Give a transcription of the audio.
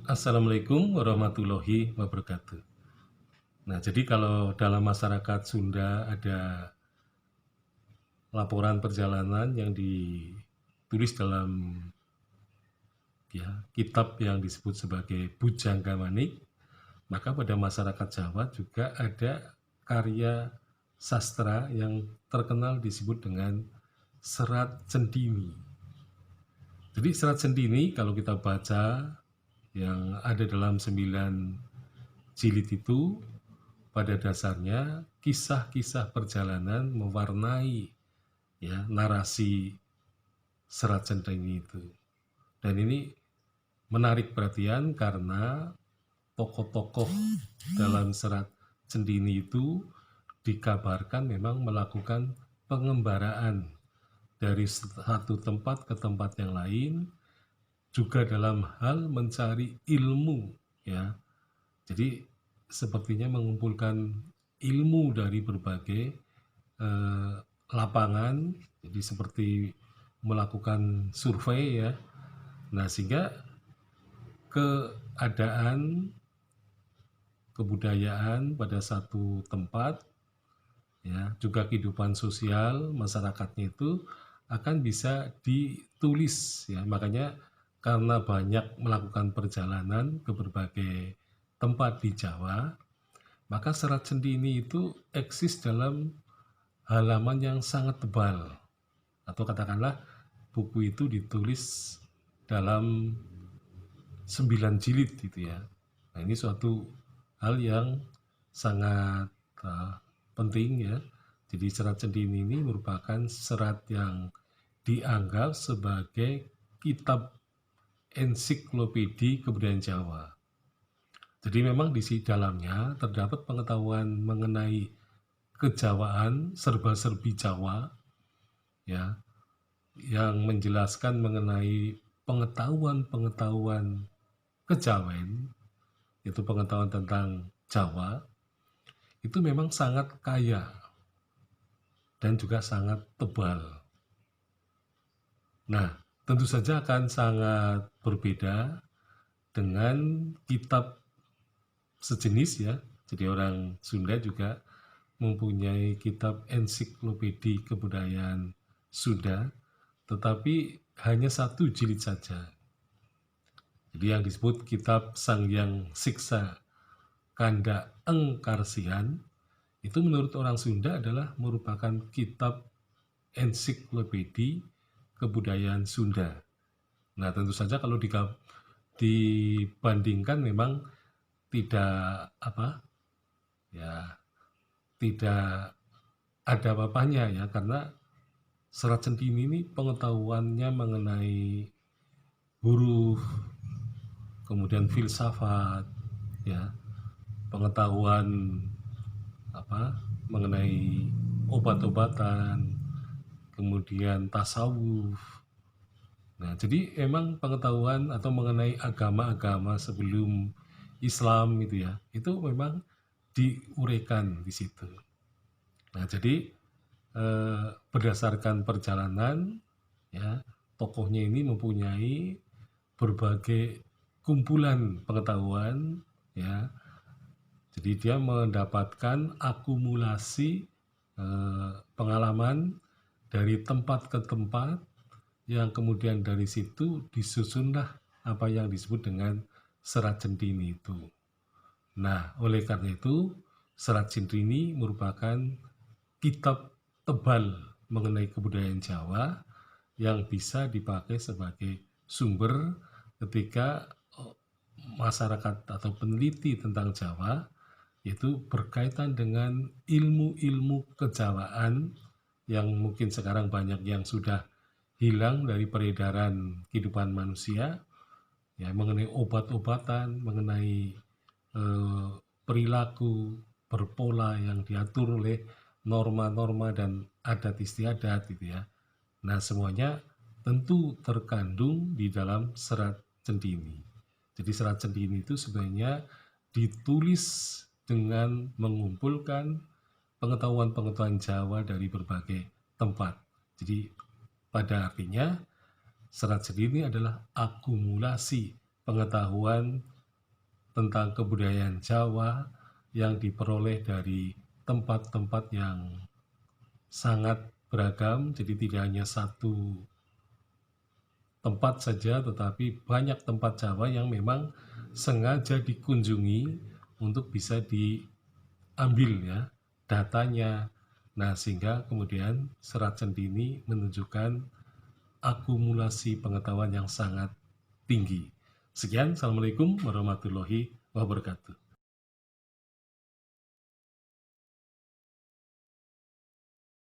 Assalamualaikum warahmatullahi wabarakatuh. Nah, jadi kalau dalam masyarakat Sunda ada laporan perjalanan yang ditulis dalam kitab yang disebut sebagai Bujangga Manik, maka pada masyarakat Jawa juga ada karya sastra yang terkenal disebut dengan Serat Centini. Jadi Serat Centini kalau kita baca yang ada dalam 9 jilid itu, pada dasarnya kisah-kisah perjalanan mewarnai narasi Serat Centini itu. Dan ini menarik perhatian karena tokoh-tokoh dalam Serat Centini itu dikabarkan memang melakukan pengembaraan dari satu tempat ke tempat yang lain, juga dalam hal mencari ilmu, ya. Jadi sepertinya mengumpulkan ilmu dari berbagai lapangan, jadi seperti melakukan survei, ya. Nah, sehingga keadaan kebudayaan pada satu tempat, ya, juga kehidupan sosial masyarakatnya itu akan bisa ditulis, ya. Makanya karena banyak melakukan perjalanan ke berbagai tempat di Jawa, maka Serat Centini itu eksis dalam halaman yang sangat tebal, atau katakanlah buku itu ditulis dalam 9 jilid gitu ya. Nah, ini suatu hal yang sangat penting, ya. Jadi Serat Centini ini merupakan serat yang dianggap sebagai kitab ensiklopedi kebudayaan Jawa. Jadi memang di dalamnya terdapat pengetahuan mengenai kejawaan, serba-serbi Jawa, ya, yang menjelaskan mengenai pengetahuan-pengetahuan kejawen, yaitu pengetahuan tentang Jawa, itu memang sangat kaya dan juga sangat tebal. Nah, tentu saja akan sangat berbeda dengan kitab sejenis, ya. Jadi orang Sunda juga mempunyai kitab ensiklopedi kebudayaan Sunda, tetapi hanya 1 jilid saja. Jadi yang disebut kitab Sanghyang Siksa Kanda Engkarsihan itu menurut orang Sunda adalah merupakan kitab ensiklopedi kebudayaan Sunda. Nah, tentu saja kalau dibandingkan memang tidak tidak ada apa-apanya, ya, karena Serat Centini ini pengetahuannya mengenai huruf, kemudian filsafat, ya, pengetahuan mengenai obat-obatan, kemudian tasawuf. Nah, jadi emang pengetahuan atau mengenai agama-agama sebelum Islam itu, ya, itu memang diuraikan di situ. Nah, jadi berdasarkan perjalanan, ya, tokohnya ini mempunyai berbagai kumpulan pengetahuan, ya. Jadi dia mendapatkan akumulasi pengalaman dari tempat ke tempat, yang kemudian dari situ disusunlah apa yang disebut dengan Serat Centini itu. Nah, oleh karena itu Serat Centini merupakan kitab tebal mengenai kebudayaan Jawa yang bisa dipakai sebagai sumber ketika masyarakat atau peneliti tentang Jawa itu berkaitan dengan ilmu-ilmu kejawaan yang mungkin sekarang banyak yang sudah hilang dari peredaran kehidupan manusia, ya, mengenai obat-obatan, mengenai perilaku berpola yang diatur oleh norma-norma dan adat istiadat gitu, ya. Nah, semuanya tentu terkandung di dalam Serat Centini. Jadi Serat Centini itu sebenarnya ditulis dengan mengumpulkan pengetahuan-pengetahuan Jawa dari berbagai tempat. Jadi pada artinya Serat Centini adalah akumulasi pengetahuan tentang kebudayaan Jawa yang diperoleh dari tempat-tempat yang sangat beragam, jadi tidak hanya satu tempat saja, tetapi banyak tempat Jawa yang memang sengaja dikunjungi untuk bisa diambil ya datanya. Nah, sehingga kemudian Serat Centini menunjukkan akumulasi pengetahuan yang sangat tinggi. Sekian, Assalamualaikum warahmatullahi wabarakatuh.